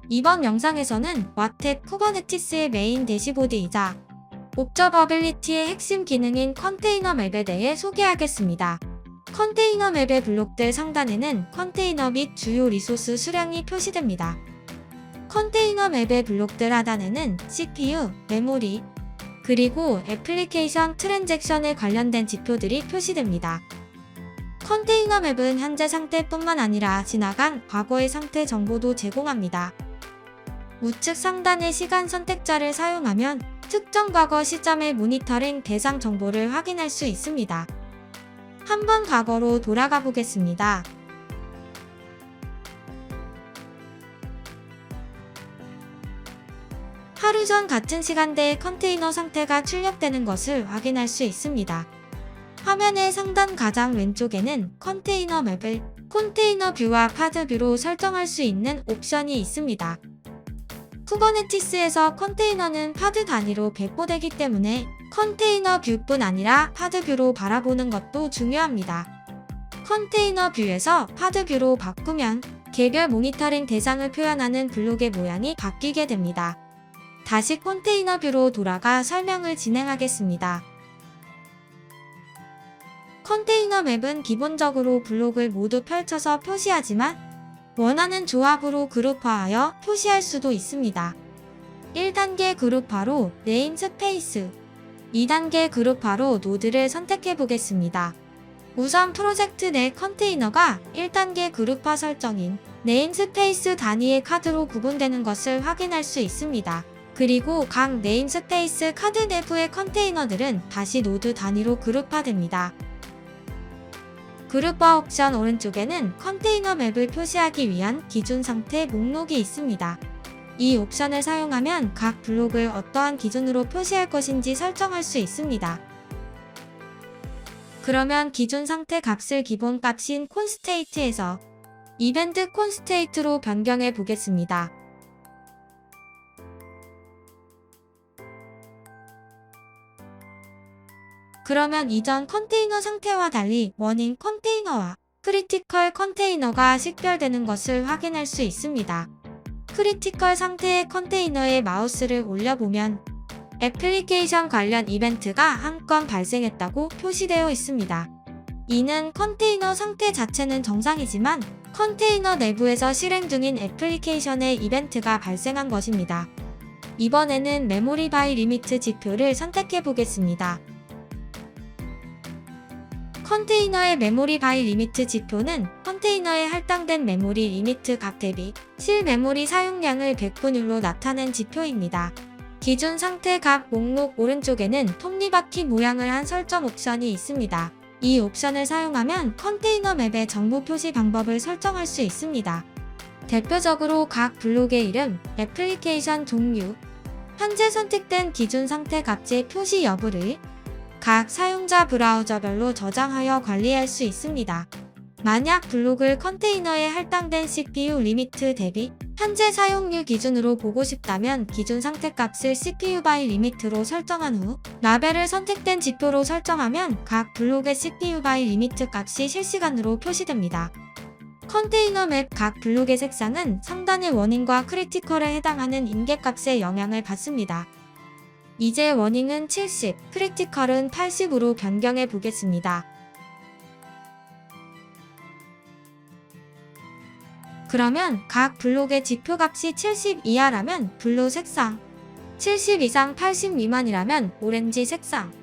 이번 영상에서는 와텍 쿠버네티스의 메인 대시보드이자 옵저버빌리티의 핵심 기능인 컨테이너 맵에 대해 소개하겠습니다. 컨테이너 맵의 블록들 상단에는 컨테이너 및 주요 리소스 수량이 표시됩니다. 컨테이너 맵의 블록들 하단에는 CPU, 메모리, 그리고 애플리케이션 트랜잭션에 관련된 지표들이 표시됩니다. 컨테이너 맵은 현재 상태뿐만 아니라 지나간 과거의 상태 정보도 제공합니다. 우측 상단의 시간 선택자를 사용하면 특정 과거 시점의 모니터링 대상 정보를 확인할 수 있습니다. 한번 과거로 돌아가 보겠습니다. 하루 전 같은 시간대에 컨테이너 상태가 출력되는 것을 확인할 수 있습니다. 화면의 상단 가장 왼쪽에는 컨테이너 맵을 컨테이너 뷰와 파드 뷰로 설정할 수 있는 옵션이 있습니다. 쿠버네티스에서 컨테이너는 파드 단위로 배포되기 때문에 컨테이너 뷰뿐 아니라 파드 뷰로 바라보는 것도 중요합니다. 컨테이너 뷰에서 파드 뷰로 바꾸면 개별 모니터링 대상을 표현하는 블록의 모양이 바뀌게 됩니다. 다시 컨테이너 뷰로 돌아가 설명을 진행하겠습니다. 컨테이너 맵은 기본적으로 블록을 모두 펼쳐서 표시하지만 원하는 조합으로 그룹화하여 표시할 수도 있습니다. 1단계 그룹화로 네임스페이스, 2단계 그룹화로 노드를 선택해 보겠습니다. 우선 프로젝트 내 컨테이너가 1단계 그룹화 설정인 네임스페이스 단위의 카드로 구분되는 것을 확인할 수 있습니다. 그리고 각 네임스페이스 카드 내부의 컨테이너들은 다시 노드 단위로 그룹화됩니다. 그룹화 옵션 오른쪽에는 컨테이너 맵을 표시하기 위한 기준 상태 목록이 있습니다. 이 옵션을 사용하면 각 블록을 어떠한 기준으로 표시할 것인지 설정할 수 있습니다. 그러면 기준 상태 값을 기본 값인 콘스테이트에서 이벤트 콘스테이트로 변경해 보겠습니다. 그러면 이전 컨테이너 상태와 달리 워닝 컨테이너와 크리티컬 컨테이너가 식별되는 것을 확인할 수 있습니다. 크리티컬 상태의 컨테이너에 마우스를 올려보면 애플리케이션 관련 이벤트가 한 건 발생했다고 표시되어 있습니다. 이는 컨테이너 상태 자체는 정상이지만 컨테이너 내부에서 실행 중인 애플리케이션의 이벤트가 발생한 것입니다. 이번에는 메모리 바이 리미트 지표를 선택해 보겠습니다. 컨테이너의 메모리 바이 리미트 지표는 컨테이너에 할당된 메모리 리미트 값 대비 실 메모리 사용량을 백분율로 나타낸 지표입니다. 기준 상태 값 목록 오른쪽에는 톱니바퀴 모양을 한 설정 옵션이 있습니다. 이 옵션을 사용하면 컨테이너 맵의 정보 표시 방법을 설정할 수 있습니다. 대표적으로 각 블록의 이름, 애플리케이션 종류, 현재 선택된 기준 상태 값의 표시 여부를 각 사용자 브라우저별로 저장하여 관리할 수 있습니다. 만약 블록을 컨테이너에 할당된 CPU 리미트 대비 현재 사용률 기준으로 보고 싶다면 기준 상태 값을 CPU 바이 리미트로 설정한 후 라벨을 선택된 지표로 설정하면 각 블록의 CPU 바이 리미트 값이 실시간으로 표시됩니다. 컨테이너 맵 각 블록의 색상은 상단의 워닝과 크리티컬에 해당하는 임계값에 영향을 받습니다. 이제 워닝은 70, 크리티컬은 80으로 변경해 보겠습니다. 그러면 각 블록의 지표값이 70 이하라면 블루 색상, 70 이상 80 미만이라면 오렌지 색상,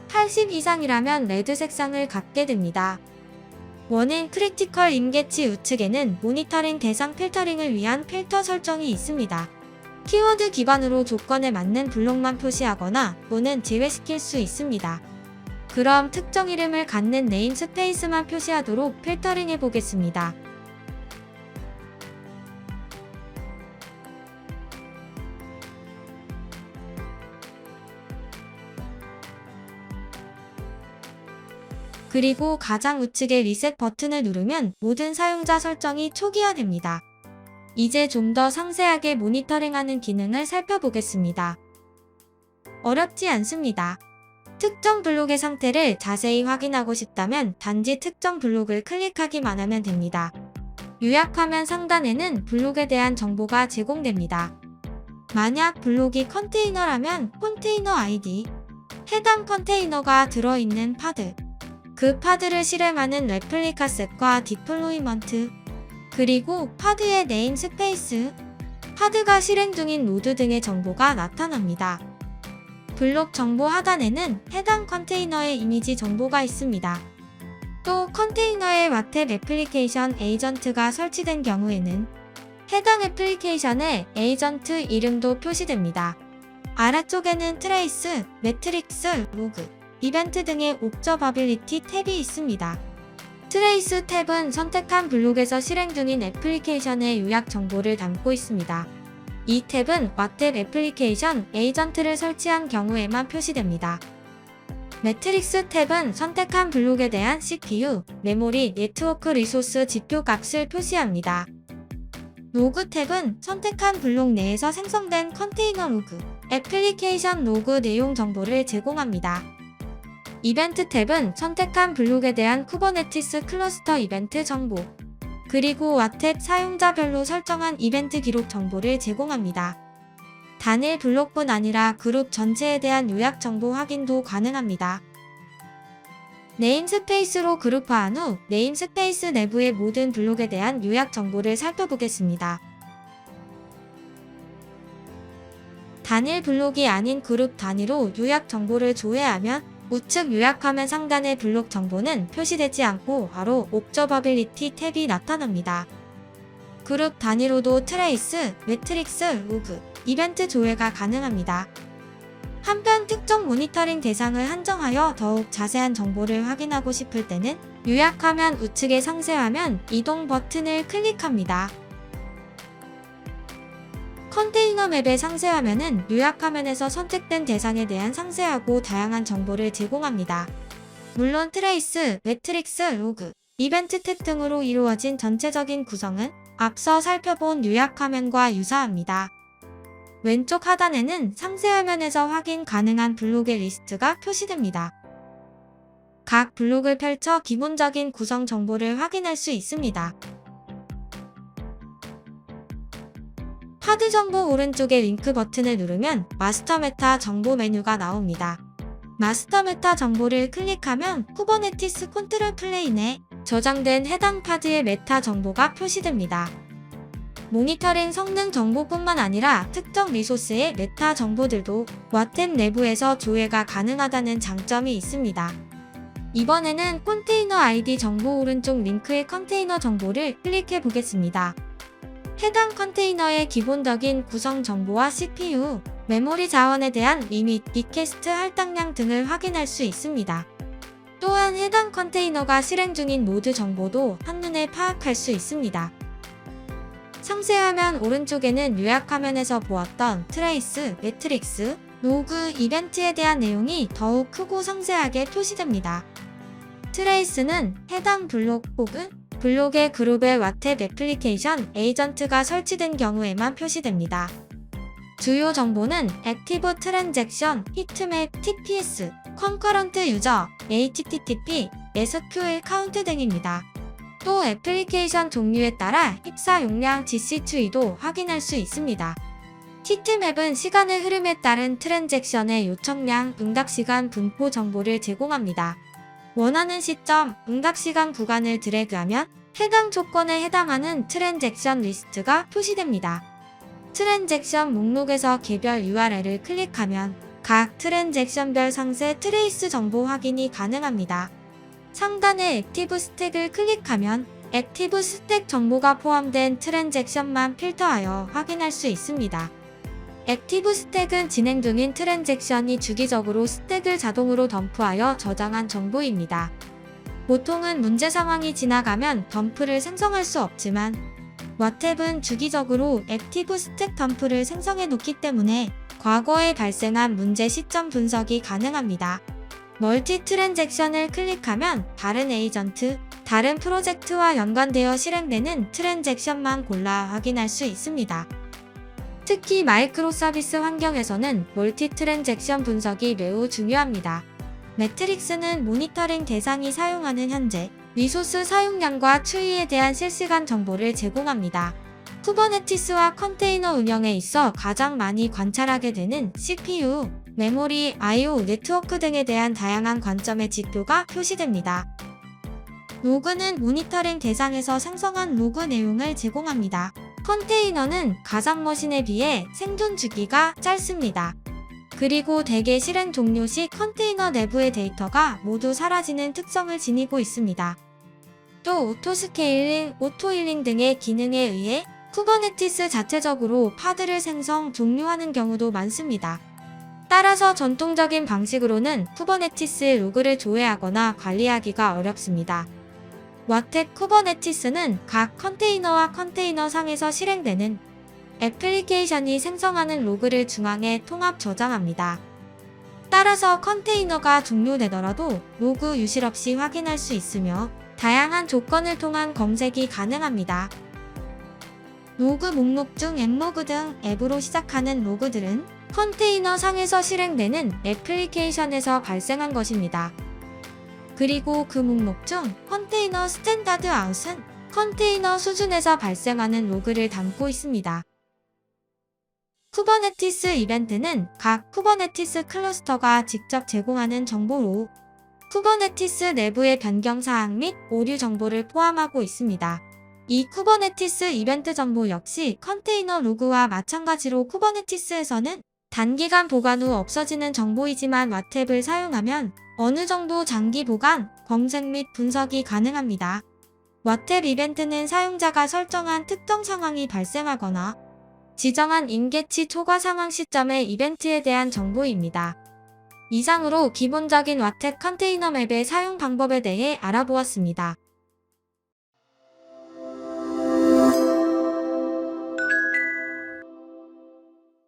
80 이상이라면 레드 색상을 갖게 됩니다. 워닝 크리티컬 임계치 우측에는 모니터링 대상 필터링을 위한 필터 설정이 있습니다. 키워드 기반으로 조건에 맞는 블록만 표시하거나 또는 제외시킬 수 있습니다. 그럼 특정 이름을 갖는 네임스페이스만 표시하도록 필터링 해보겠습니다. 그리고 가장 우측의 리셋 버튼을 누르면 모든 사용자 설정이 초기화됩니다. 이제 좀 더 상세하게 모니터링하는 기능을 살펴보겠습니다. 어렵지 않습니다. 특정 블록의 상태를 자세히 확인하고 싶다면 단지 특정 블록을 클릭하기만 하면 됩니다. 요약하면 상단에는 블록에 대한 정보가 제공됩니다. 만약 블록이 컨테이너라면 컨테이너 아이디, 해당 컨테이너가 들어있는 파드, 그 파드를 실행하는 레플리카 셋과 디플로이먼트, 그리고 파드의 네임 스페이스, 파드가 실행 중인 노드 등의 정보가 나타납니다. 블록 정보 하단에는 해당 컨테이너의 이미지 정보가 있습니다. 또 컨테이너에 왓헵 애플리케이션 에이전트가 설치된 경우에는 해당 애플리케이션의 에이전트 이름도 표시됩니다. 아래쪽에는 트레이스, 매트릭스, 로그, 이벤트 등의 옵저버빌리티 탭이 있습니다. 트레이스 탭은 선택한 블록에서 실행 중인 애플리케이션의 요약 정보를 담고 있습니다. 이 탭은 왓헵 애플리케이션 에이전트를 설치한 경우에만 표시됩니다. 매트릭스 탭은 선택한 블록에 대한 CPU, 메모리, 네트워크 리소스 지표 값을 표시합니다. 로그 탭은 선택한 블록 내에서 생성된 컨테이너 로그, 애플리케이션 로그 내용 정보를 제공합니다. 이벤트 탭은 선택한 블록에 대한 쿠버네티스 클러스터 이벤트 정보, 그리고 왓헵 사용자별로 설정한 이벤트 기록 정보를 제공합니다. 단일 블록뿐 아니라 그룹 전체에 대한 요약 정보 확인도 가능합니다. 네임스페이스로 그룹화한 후 네임스페이스 내부의 모든 블록에 대한 요약 정보를 살펴보겠습니다. 단일 블록이 아닌 그룹 단위로 요약 정보를 조회하면 우측 요약화면 상단의 블록 정보는 표시되지 않고 바로 옵저버빌리티 탭이 나타납니다. 그룹 단위로도 트레이스, 매트릭스, 로그, 이벤트 조회가 가능합니다. 한편 특정 모니터링 대상을 한정하여 더욱 자세한 정보를 확인하고 싶을 때는 요약화면 우측의 상세화면 이동 버튼을 클릭합니다. 컨테이너 맵의 상세화면은 요약화면에서 선택된 대상에 대한 상세하고 다양한 정보를 제공합니다. 물론 트레이스, 매트릭스, 로그, 이벤트 탭 등으로 이루어진 전체적인 구성은 앞서 살펴본 요약화면과 유사합니다. 왼쪽 하단에는 상세화면에서 확인 가능한 블록의 리스트가 표시됩니다. 각 블록을 펼쳐 기본적인 구성 정보를 확인할 수 있습니다. 파드 정보 오른쪽의 링크 버튼을 누르면 마스터 메타 정보 메뉴가 나옵니다. 마스터 메타 정보를 클릭하면 쿠버네티스 컨트롤 플레인에 저장된 해당 파드의 메타 정보가 표시됩니다. 모니터링 성능 정보뿐만 아니라 특정 리소스의 메타 정보들도 왓헵 내부에서 조회가 가능하다는 장점이 있습니다. 이번에는 컨테이너 아이디 정보 오른쪽 링크의 컨테이너 정보를 클릭해 보겠습니다. 해당 컨테이너의 기본적인 구성 정보와 CPU, 메모리 자원에 대한 리밋, 리퀘스트 할당량 등을 확인할 수 있습니다. 또한 해당 컨테이너가 실행 중인 노드 정보도 한눈에 파악할 수 있습니다. 상세화면 오른쪽에는 요약화면에서 보았던 트레이스, 매트릭스, 로그, 이벤트에 대한 내용이 더욱 크고 상세하게 표시됩니다. 트레이스는 해당 블록 혹은 블록의 그룹에 왓헵 애플리케이션 에이전트가 설치된 경우에만 표시됩니다. 주요 정보는 액티브 트랜잭션, 히트맵, TPS, 컨커런트 유저, HTTP, SQL 카운트 등입니다. 또 애플리케이션 종류에 따라 입사 용량 GC 추이도 확인할 수 있습니다. 히트맵은 시간의 흐름에 따른 트랜잭션의 요청량, 응답시간 분포 정보를 제공합니다. 원하는 시점, 응답시간 구간을 드래그하면 해당 조건에 해당하는 트랜잭션 리스트가 표시됩니다. 트랜잭션 목록에서 개별 URL을 클릭하면 각 트랜잭션별 상세 트레이스 정보 확인이 가능합니다. 상단의 액티브 스택을 클릭하면 액티브 스택 정보가 포함된 트랜잭션만 필터하여 확인할 수 있습니다. 액티브 스택은 진행 중인 트랜잭션이 주기적으로 스택을 자동으로 덤프하여 저장한 정보입니다. 보통은 문제 상황이 지나가면 덤프를 생성할 수 없지만 왓헵은 주기적으로 액티브 스택 덤프를 생성해 놓기 때문에 과거에 발생한 문제 시점 분석이 가능합니다. 멀티 트랜잭션을 클릭하면 다른 에이전트, 다른 프로젝트와 연관되어 실행되는 트랜잭션만 골라 확인할 수 있습니다. 특히 마이크로 서비스 환경에서는 멀티 트랜잭션 분석이 매우 중요합니다. 매트릭스는 모니터링 대상이 사용하는 현재 리소스 사용량과 추이에 대한 실시간 정보를 제공합니다. 쿠버네티스와 컨테이너 운영에 있어 가장 많이 관찰하게 되는 CPU, 메모리, I/O, 네트워크 등에 대한 다양한 관점의 지표가 표시됩니다. 로그는 모니터링 대상에서 생성한 로그 내용을 제공합니다. 컨테이너는 가상 머신에 비해 생존 주기가 짧습니다. 그리고 대개 실행 종료 시 컨테이너 내부의 데이터가 모두 사라지는 특성을 지니고 있습니다. 또 오토스케일링, 오토힐링 등의 기능에 의해 쿠버네티스 자체적으로 파드를 생성, 종료하는 경우도 많습니다. 따라서 전통적인 방식으로는 쿠버네티스 로그를 조회하거나 관리하기가 어렵습니다. 와텍 쿠버네티스는 각 컨테이너와 컨테이너 상에서 실행되는 애플리케이션이 생성하는 로그를 중앙에 통합 저장합니다. 따라서 컨테이너가 종료되더라도 로그 유실 없이 확인할 수 있으며 다양한 조건을 통한 검색이 가능합니다. 로그 목록 중 앱로그 등 앱으로 시작하는 로그들은 컨테이너 상에서 실행되는 애플리케이션에서 발생한 것입니다. 그리고 그 목록 중 컨테이너 스탠다드 아웃은 컨테이너 수준에서 발생하는 로그를 담고 있습니다. 쿠버네티스 이벤트는 각 쿠버네티스 클러스터가 직접 제공하는 정보로 쿠버네티스 내부의 변경 사항 및 오류 정보를 포함하고 있습니다. 이 쿠버네티스 이벤트 정보 역시 컨테이너 로그와 마찬가지로 쿠버네티스에서는 단기간 보관 후 없어지는 정보이지만 와탭을 사용하면 어느 정도 장기 보관, 검색 및 분석이 가능합니다. 와탭 이벤트는 사용자가 설정한 특정 상황이 발생하거나 지정한 임계치 초과 상황 시점의 이벤트에 대한 정보입니다. 이상으로 기본적인 와텍 컨테이너 맵의 사용 방법에 대해 알아보았습니다.